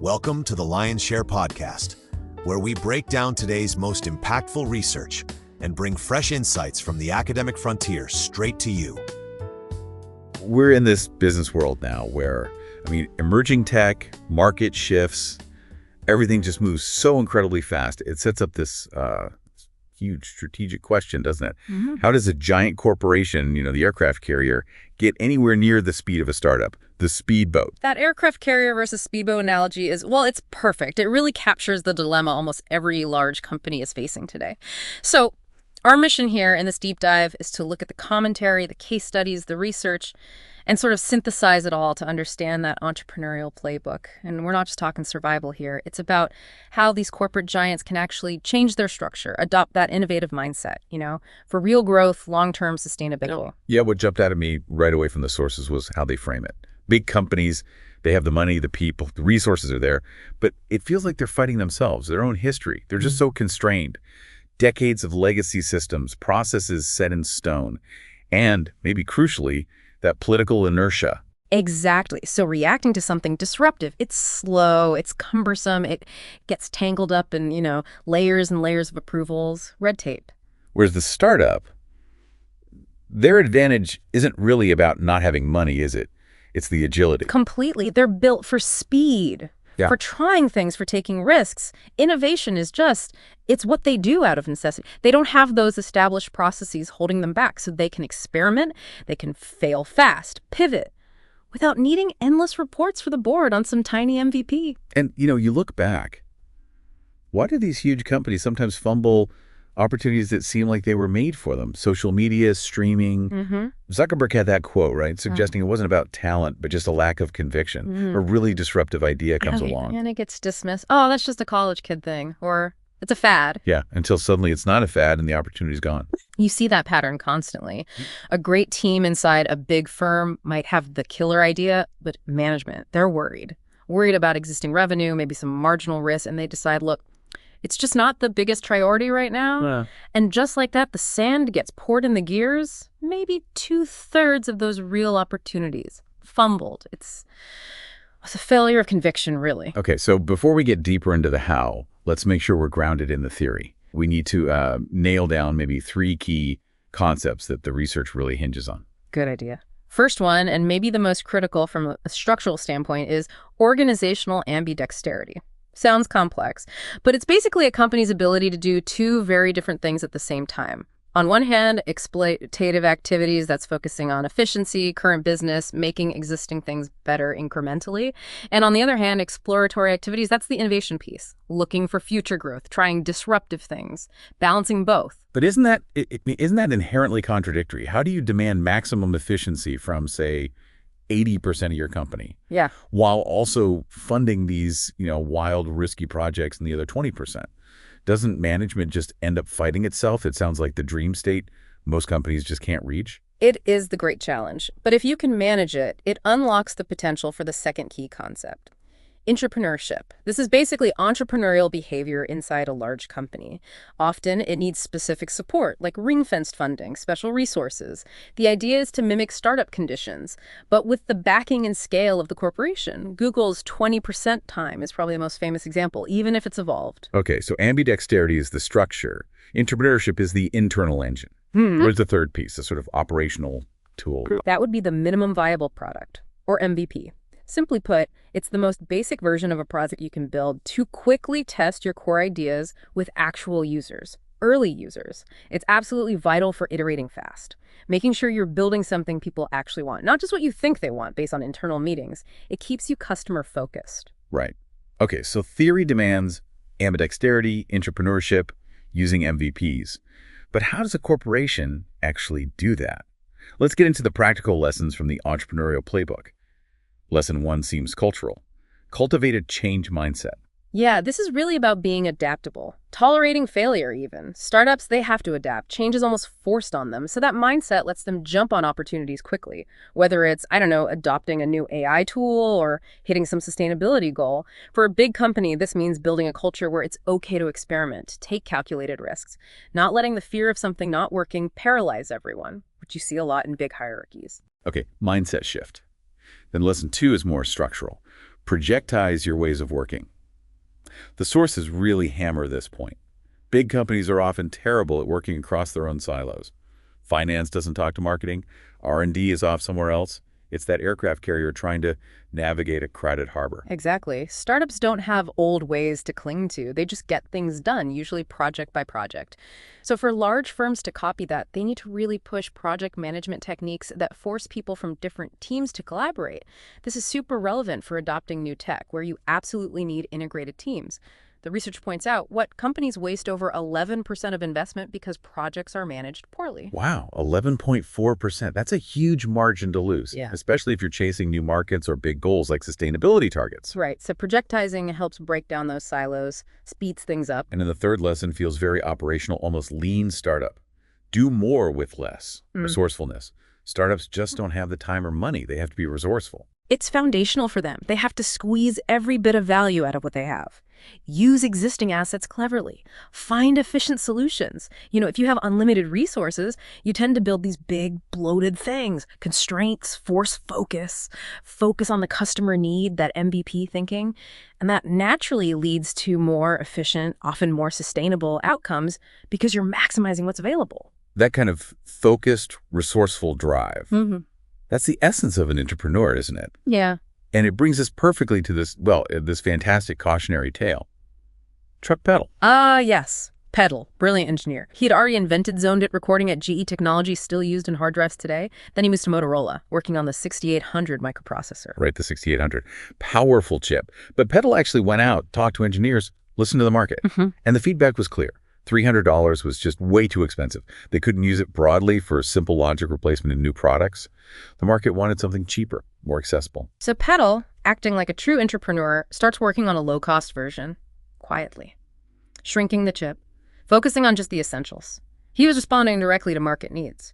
Welcome to the Lion's Share podcast, where we break down today's most impactful research and bring fresh insights from the academic frontier straight to you. We're in this business world now where, emerging tech, market shifts, everything just moves so incredibly fast. It sets up this huge strategic question, doesn't it? Mm-hmm. How does a giant corporation, the aircraft carrier, get anywhere near the speed of a startup, the speedboat? That aircraft carrier versus speedboat analogy is, it's perfect. It really captures the dilemma almost every large company is facing today. So our mission here in this deep dive is to look at the commentary, the case studies, the research, and sort of synthesize it all to understand that entrepreneurial playbook. And we're not just talking survival here. It's about how these corporate giants can actually change their structure, adopt that innovative mindset, for real growth, long-term sustainability. Yeah, what jumped out at me right away from the sources was how they frame it. Big companies, they have the money, the people, the resources are there, but it feels like they're fighting themselves, their own history. They're just so constrained. Decades of legacy systems, processes set in stone, and maybe crucially, that political inertia. Exactly. So reacting to something disruptive, it's slow, it's cumbersome, it gets tangled up in, layers and layers of approvals, red tape. Whereas the startup, their advantage isn't really about not having money, is it? It's the agility. Completely. They're built for speed. Yeah. For trying things, for taking risks. Innovation is it's what they do out of necessity. They don't have those established processes holding them back, so they can experiment, they can fail fast, pivot, without needing endless reports for the board on some tiny MVP. And, you look back, why do these huge companies sometimes fumble opportunities that seem like they were made for them? Social media, streaming. Mm-hmm. Zuckerberg had that quote, right? Suggesting it wasn't about talent, but just a lack of conviction. Mm-hmm. A really disruptive idea comes along. And it gets dismissed. Oh, that's just a college kid thing. Or it's a fad. Yeah, until suddenly it's not a fad and the opportunity's gone. You see that pattern constantly. A great team inside a big firm might have the killer idea, but management, they're worried. Worried about existing revenue, maybe some marginal risk, and they decide, look, it's just not the biggest priority right now. Yeah. And just like that, the sand gets poured in the gears. Maybe 2/3 of those real opportunities fumbled. It's a failure of conviction, really. Okay, so before we get deeper into the how, let's make sure we're grounded in the theory. We need to nail down maybe 3 key concepts that the research really hinges on. Good idea. First one, and maybe the most critical from a structural standpoint, is organizational ambidexterity. Sounds complex, but it's basically a company's ability to do 2 very different things at the same time. On one hand, exploitative activities that's focusing on efficiency, current business, making existing things better incrementally. And on the other hand, exploratory activities, that's the innovation piece, looking for future growth, trying disruptive things, balancing both. But isn't that inherently contradictory? How do you demand maximum efficiency from, say, 80% of your company, yeah, while also funding these, wild, risky projects in the other 20%? Doesn't management just end up fighting itself? It sounds like the dream state most companies just can't reach. It is the great challenge. But if you can manage it, it unlocks the potential for the second key concept. Entrepreneurship. This is basically entrepreneurial behavior inside a large company. Often it needs specific support, like ring-fenced funding, special resources. The idea is to mimic startup conditions, but with the backing and scale of the corporation. Google's 20% time is probably the most famous example, even if it's evolved. Okay, so ambidexterity is the structure. Entrepreneurship is the internal engine. Where's the third piece, the sort of operational tool? That would be the minimum viable product, or MVP. Simply put, it's the most basic version of a project you can build to quickly test your core ideas with actual users, early users. It's absolutely vital for iterating fast, making sure you're building something people actually want, not just what you think they want based on internal meetings. It keeps you customer focused. Right. Okay, so theory demands ambidexterity, entrepreneurship, using MVPs. But how does a corporation actually do that? Let's get into the practical lessons from the entrepreneurial playbook. Lesson 1 seems cultural. Cultivate a change mindset. Yeah, this is really about being adaptable, tolerating failure even. Startups, they have to adapt. Change is almost forced on them, so that mindset lets them jump on opportunities quickly. Whether it's, adopting a new AI tool or hitting some sustainability goal. For a big company, this means building a culture where it's okay to experiment, take calculated risks, not letting the fear of something not working paralyze everyone, which you see a lot in big hierarchies. Okay, mindset shift. Then lesson 2 is more structural. projectize your ways of working. The sources really hammer this point. Big companies are often terrible at working across their own silos. Finance doesn't talk to marketing. R&D is off somewhere else. It's that aircraft carrier trying to navigate a crowded harbor. Exactly. Startups don't have old ways to cling to. They just get things done, usually project by project. So for large firms to copy that, they need to really push project management techniques that force people from different teams to collaborate. This is super relevant for adopting new tech, where you absolutely need integrated teams. The research points out what companies waste over 11% of investment because projects are managed poorly. Wow, 11.4%. That's a huge margin to lose, especially if you're chasing new markets or big goals like sustainability targets. Right. So projectizing helps break down those silos, speeds things up. And in the third lesson feels very operational, almost lean startup. Do more with less. Resourcefulness. Startups just don't have the time or money. They have to be resourceful. It's foundational for them. They have to squeeze every bit of value out of what they have. Use existing assets cleverly. Find efficient solutions. If you have unlimited resources, you tend to build these big, bloated things. Constraints, force focus on the customer need, that MVP thinking. And that naturally leads to more efficient, often more sustainable outcomes because you're maximizing what's available. That kind of focused, resourceful drive. That's the essence of an entrepreneur, isn't it? Yeah. And it brings us perfectly to this fantastic cautionary tale. Chuck Peddle. Yes. Peddle, brilliant engineer. He had already invented zoned-it recording at GE Technology, still used in hard drives today. Then he moves to Motorola, working on the 6800 microprocessor. Right, the 6800. Powerful chip. But Peddle actually went out, talked to engineers, listened to the market. And the feedback was clear. $300 was just way too expensive. They couldn't use it broadly for simple logic replacement in new products. The market wanted something cheaper, more accessible. So Peddle, acting like a true entrepreneur, starts working on a low-cost version, quietly, shrinking the chip, focusing on just the essentials. He was responding directly to market needs.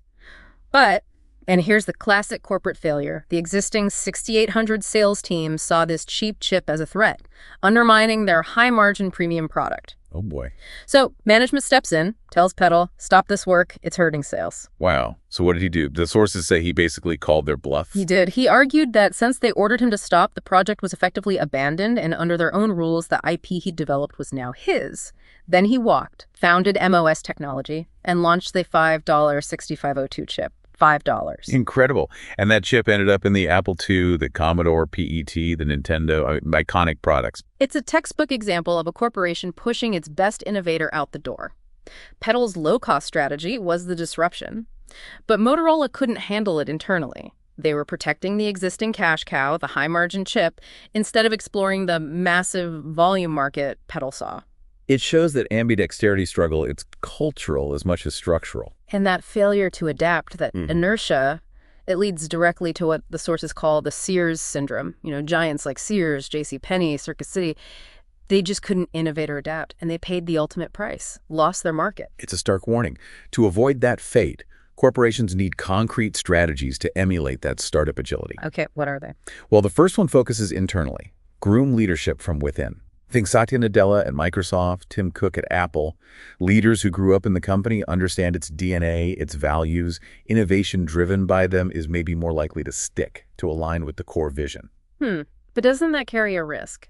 But, and here's the classic corporate failure, the existing 6800 sales team saw this cheap chip as a threat, undermining their high-margin premium product. Oh, boy. So management steps in, tells Peddle, stop this work, it's hurting sales. Wow. So what did he do? The sources say he basically called their bluff. He did. He argued that since they ordered him to stop, the project was effectively abandoned, and under their own rules, the IP he developed was now his. Then he walked, founded MOS Technology, and launched the $5 6502 chip. $5. Incredible. And that chip ended up in the Apple II, the Commodore PET, the Nintendo, iconic products. It's a textbook example of a corporation pushing its best innovator out the door. Peddle's low-cost strategy was the disruption. But Motorola couldn't handle it internally. They were protecting the existing cash cow, the high-margin chip, instead of exploring the massive volume market Peddle saw. It shows that ambidexterity struggle, it's cultural as much as structural. And that failure to adapt, that inertia, it leads directly to what the sources call the Sears syndrome. Giants like Sears, JCPenney, Circuit City, they just couldn't innovate or adapt, and they paid the ultimate price, lost their market. It's a stark warning. To avoid that fate, corporations need concrete strategies to emulate that startup agility. Okay, what are they? Well, the first one focuses internally. Groom leadership from within. Think Satya Nadella at Microsoft, Tim Cook at Apple. Leaders who grew up in the company understand its DNA, its values. Innovation driven by them is maybe more likely to stick, to align with the core vision. But doesn't that carry a risk?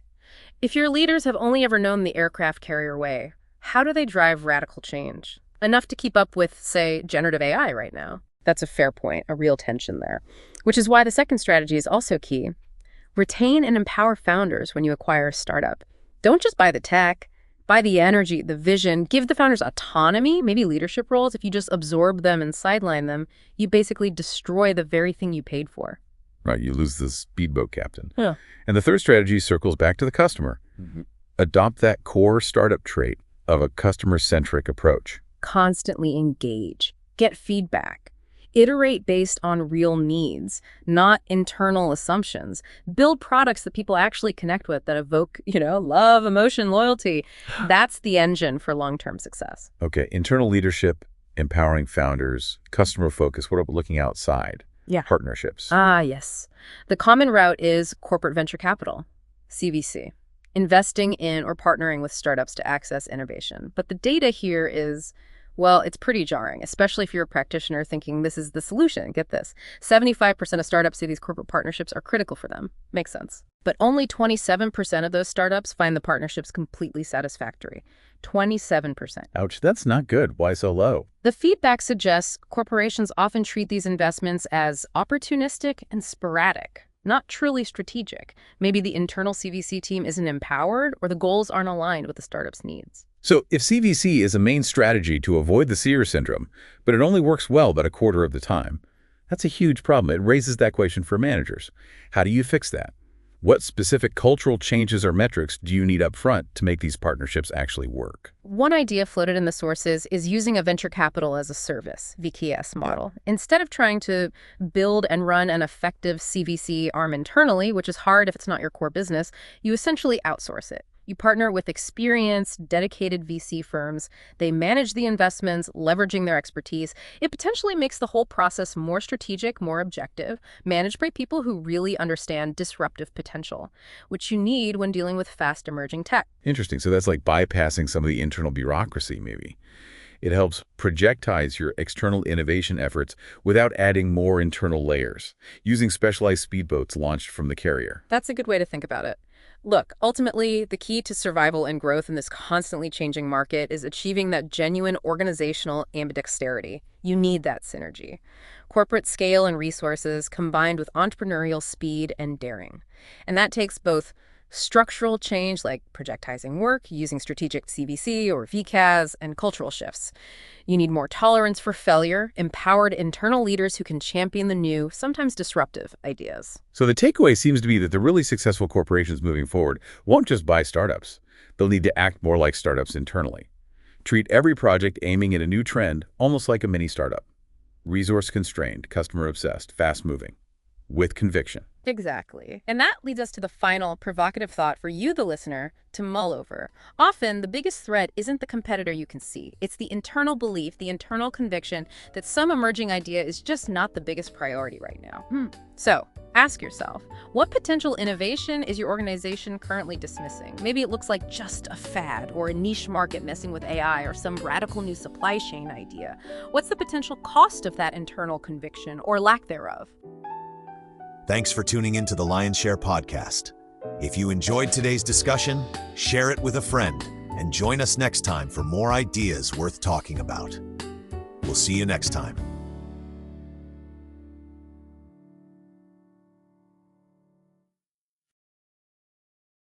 If your leaders have only ever known the aircraft carrier way, how do they drive radical change? Enough to keep up with, say, generative AI right now. That's a fair point, a real tension there. Which is why the second strategy is also key. Retain and empower founders when you acquire a startup. Don't just buy the tech, buy the energy, the vision, give the founders autonomy, maybe leadership roles. If you just absorb them and sideline them, you basically destroy the very thing you paid for. Right, you lose the speedboat captain. Yeah. And the third strategy circles back to the customer. Adopt that core startup trait of a customer-centric approach. Constantly engage, get feedback. Iterate based on real needs, not internal assumptions. Build products that people actually connect with, that evoke, love, emotion, loyalty. That's the engine for long-term success. Okay, internal leadership, empowering founders, customer focus. What about looking outside? Yeah. Partnerships. Yes. The common route is corporate venture capital, CVC, investing in or partnering with startups to access innovation. But the data here is, well, it's pretty jarring, especially if you're a practitioner thinking this is the solution. Get this. 75% of startups say these corporate partnerships are critical for them. Makes sense. But only 27% of those startups find the partnerships completely satisfactory. 27%. Ouch, that's not good. Why so low? The feedback suggests corporations often treat these investments as opportunistic and sporadic, not truly strategic. Maybe the internal CVC team isn't empowered or the goals aren't aligned with the startup's needs. So if CVC is a main strategy to avoid the seer syndrome, but it only works well about a quarter of the time, that's a huge problem. It raises that question for managers. How do you fix that? What specific cultural changes or metrics do you need up front to make these partnerships actually work? One idea floated in the sources is using a venture capital as a service, VKS model. Instead of trying to build and run an effective CVC arm internally, which is hard if it's not your core business, you essentially outsource it. You partner with experienced, dedicated VC firms. They manage the investments, leveraging their expertise. It potentially makes the whole process more strategic, more objective, managed by people who really understand disruptive potential, which you need when dealing with fast emerging tech. Interesting. So that's like bypassing some of the internal bureaucracy, maybe. It helps projectize your external innovation efforts without adding more internal layers, using specialized speedboats launched from the carrier. That's a good way to think about it. Look, ultimately, the key to survival and growth in this constantly changing market is achieving that genuine organizational ambidexterity. You need that synergy. Corporate scale and resources combined with entrepreneurial speed and daring. And that takes both structural change like projectizing work, using strategic CVC or VCAS, and cultural shifts. You need more tolerance for failure, empowered internal leaders who can champion the new, sometimes disruptive, ideas. So the takeaway seems to be that the really successful corporations moving forward won't just buy startups. They'll need to act more like startups internally. Treat every project aiming at a new trend almost like a mini startup. Resource-constrained, customer-obsessed, fast-moving, with conviction. Exactly. And that leads us to the final provocative thought for you, the listener, to mull over. Often, the biggest threat isn't the competitor you can see. It's the internal belief, the internal conviction that some emerging idea is just not the biggest priority right now. So, ask yourself, what potential innovation is your organization currently dismissing? Maybe it looks like just a fad or a niche market messing with AI or some radical new supply chain idea. What's the potential cost of that internal conviction or lack thereof? Thanks for tuning into the Lion's Share podcast. If you enjoyed today's discussion, share it with a friend and join us next time for more ideas worth talking about. We'll see you next time.